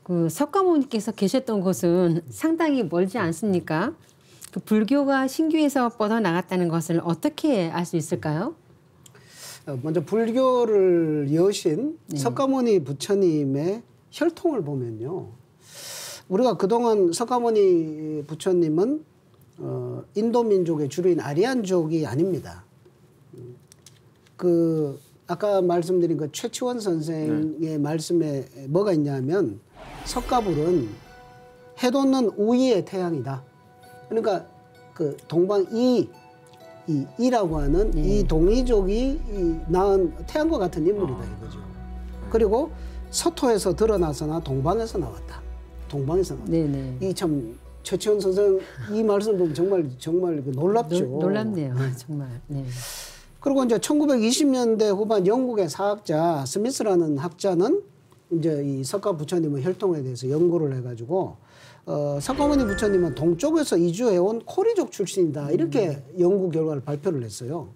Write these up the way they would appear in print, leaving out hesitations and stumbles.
그 석가모니께서 계셨던 곳은 상당히 멀지 않습니까? 그 불교가 신교에서 뻗어 나갔다는 것을 어떻게 알 수 있을까요? 먼저 불교를 여신 석가모니 부처님의 혈통을 보면요. 우리가 그동안 석가모니 부처님은 인도 민족의 주류인 아리안족이 아닙니다. 그 아까 말씀드린 그 최치원 선생의 말씀에 뭐가 있냐면 석가불은 해돋는 우이의 태양이다. 그러니까 그 동방 이라고 하는 이 동이족이 낳은 태양과 같은 인물이다 이거죠. 그리고 서토에서 드러나서나 동방에서 나왔다. 동방에서 나왔다. 이 참 최치원 선생 이 말씀 보면 정말 놀랍죠. 놀랍네요, 정말. 네. 그리고 이제 1920년대 후반 영국의 사학자 스미스라는 학자는 이제 이 석가 부처님의 혈통에 대해서 연구를 해가지고 석가모니 부처님은 동쪽에서 이주해온 코리족 출신이다 이렇게 연구 결과를 발표를 했어요.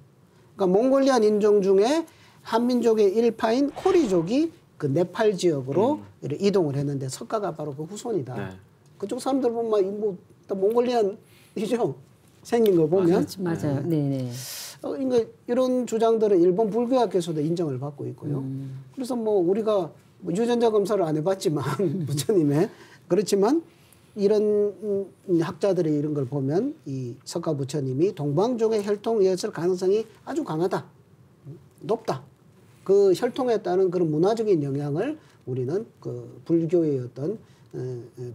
그러니까 몽골리안 인종 중에 한민족의 일파인 코리족이 그 네팔 지역으로 이동을 했는데 석가가 바로 그 후손이다. 네. 그쪽 사람들 보면 뭐 몽골리안이죠. 생긴 거 보면. 맞아요. 네네. 그러니까 이런 주장들은 일본 불교학에서도 인정을 받고 있고요. 그래서 뭐 우리가 뭐 유전자 검사를 안 해봤지만 부처님의 그렇지만 이런 학자들의 이런 걸 보면 이 석가 부처님이 동방족의 혈통이었을 가능성이 아주 강하다, 높다. 그 혈통에 따른 그런 문화적인 영향을 우리는 그 불교의 어떤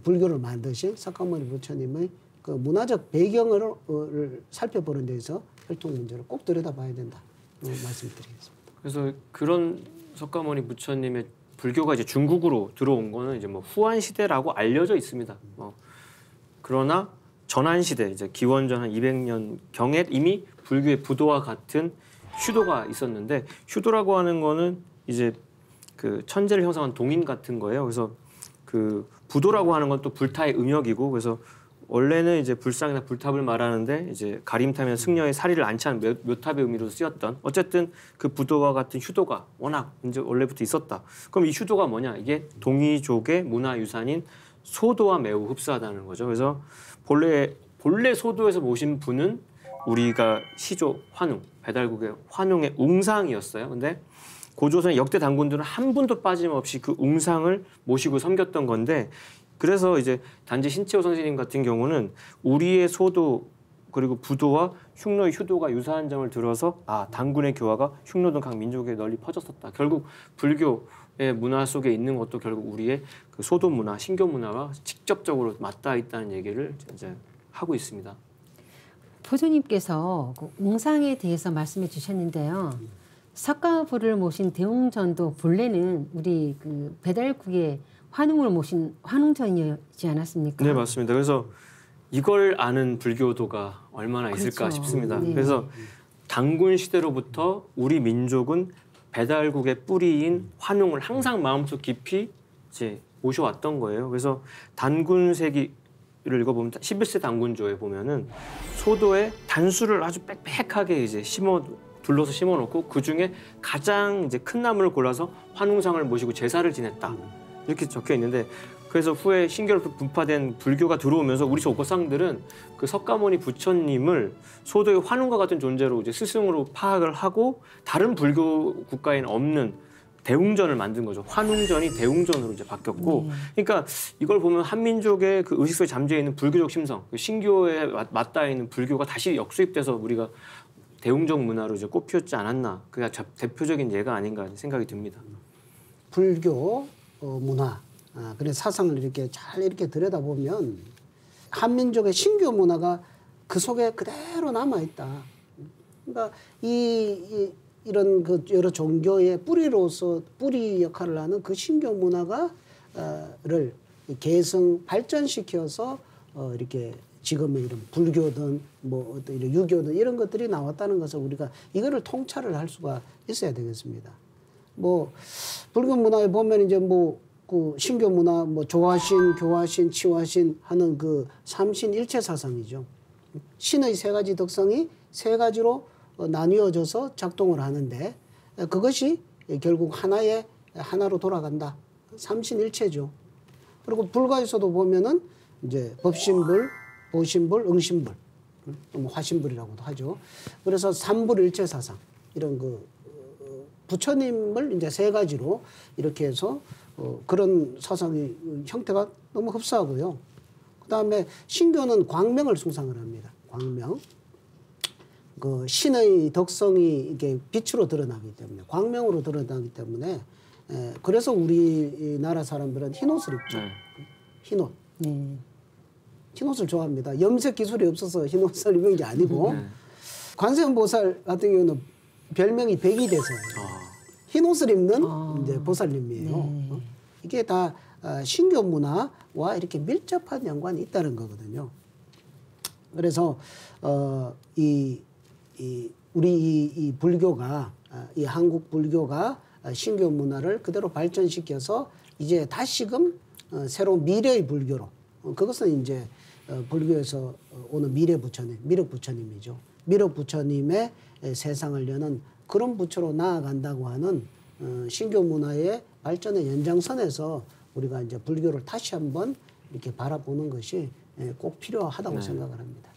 불교를 만드신 석가모니 부처님의 그 문화적 배경을 살펴보는 데서 혈통 문제를 꼭 들여다봐야 된다 말씀드리겠습니다. 그래서 그런 석가모니 부처님의 불교가 이제 중국으로 들어온 거는 이제 뭐 후한 시대라고 알려져 있습니다. 그러나 전한 시대 이제 기원전 한 200년 경에 이미 불교의 부도와 같은 휴도가 있었는데 휴도라고 하는 거는 이제 그 천재를 형성한 동인 같은 거예요. 그래서 그 부도라고 하는 건 또 불타의 음역이고 그래서 원래는 이제 불상이나 불탑을 말하는데 이제 가림탑이나 승려의 사리를 안치하는 묘탑의 의미로 쓰였던 어쨌든 그 부도와 같은 휴도가 워낙 이제 원래부터 있었다. 그럼 이 휴도가 뭐냐? 이게 동이족의 문화유산인 소도와 매우 흡사하다는 거죠. 그래서 본래 소도에서 모신 분은 우리가 시조 환웅, 배달국의 환웅의 웅상이었어요. 근데 고조선의 역대 단군들은 한 분도 빠짐없이 그 웅상을 모시고 섬겼던 건데 그래서 이제 단지 신채호 선생님 같은 경우는 우리의 소도 그리고 부도와 흉노의 휴도가 유사한 점을 들어서 아 단군의 교화가 흉노 등 각 민족에 널리 퍼졌었다. 결국 불교의 문화 속에 있는 것도 결국 우리의 그 소도 문화, 신교 문화와 직접적으로 맞닿아 있다는 얘기를 이제 하고 있습니다. 포조님께서 그 웅상에 대해서 말씀해 주셨는데요. 석가불을 모신 대웅전도 본래는 우리 그 배달국의 환웅을 모신 환웅전이지 않았습니까? 네, 맞습니다. 그래서 이걸 아는 불교도가 얼마나 있을까 싶습니다. 네. 그래서 단군 시대로부터 우리 민족은 배달국의 뿌리인 환웅을 항상 마음속 깊이 이제 모셔왔던 거예요. 그래서 단군세기를 읽어보면 11세 단군조에 보면은 소도에 단수를 아주 빽빽하게 이제 둘러서 심어놓고 그 중에 가장 이제 큰 나무를 골라서 환웅상을 모시고 제사를 지냈다. 이렇게 적혀 있는데 그래서 후에 신교로 분파된 불교가 들어오면서 우리 조고상들은 그 석가모니 부처님을 소도의 환웅과 같은 존재로 이제 스승으로 파악을 하고 다른 불교 국가에는 없는 대웅전을 만든 거죠. 환웅전이 대웅전으로 이제 바뀌었고, 그러니까 이걸 보면 한민족의 그 의식 속에 잠재 있는 불교적 심성, 신교에 맞닿아 있는 불교가 다시 역수입돼서 우리가 대웅적 문화로 이제 꽃피웠지 않았나. 그게 대표적인 예가 아닌가 생각이 듭니다. 불교 문화, 그래 사상을 이렇게 잘 이렇게 들여다보면 한민족의 신교 문화가 그 속에 그대로 남아 있다. 그러니까 이런 그 여러 종교의 뿌리로서 뿌리 역할을 하는 그 신교 문화가를 계승 발전시켜서 이렇게 지금의 이런 불교든 뭐 어떤 이런 유교든 이런 것들이 나왔다는 것을 우리가 이거를 통찰을 할 수가 있어야 되겠습니다. 뭐 불교 문화에 보면 이제 뭐 그 신교 문화 뭐 조화신, 교화신, 치화신 하는 그 삼신일체 사상이죠. 신의 세 가지 덕성이 세 가지로 나뉘어져서 작동을 하는데 그것이 결국 하나로 돌아간다. 삼신일체죠. 그리고 불가에서도 보면은 이제 법신불, 보신불, 응신불, 화신불이라고도 하죠. 그래서 삼불일체 사상 이런 그 부처님을 이제 세 가지로 이렇게 해서 그런 사상이 형태가 너무 흡사하고요. 그다음에 신교는 광명을 숭상을 합니다. 광명. 그 신의 덕성이 이게 빛으로 드러나기 때문에 광명으로 드러나기 때문에 그래서 우리나라 사람들은 흰옷을 입죠. 흰옷. 흰옷을 좋아합니다. 염색 기술이 없어서 흰옷을 입은 게 아니고 관세음보살 같은 경우는 별명이 백이대서예요. 흰옷을 입는 이제 보살님이에요. 이게 다 신교 문화와 이렇게 밀접한 연관이 있다는 거거든요. 그래서 우리 이 불교가 이 한국 불교가 신교 문화를 그대로 발전시켜서 이제 다시금 새로운 미래의 불교로 그것은 이제 불교에서 오는 미래 부처님, 미륵 부처님이죠. 미륵 부처님의 세상을 여는 그런 부처로 나아간다고 하는 신교 문화의 발전의 연장선에서 우리가 이제 불교를 다시 한번 이렇게 바라보는 것이 꼭 필요하다고 생각을 합니다.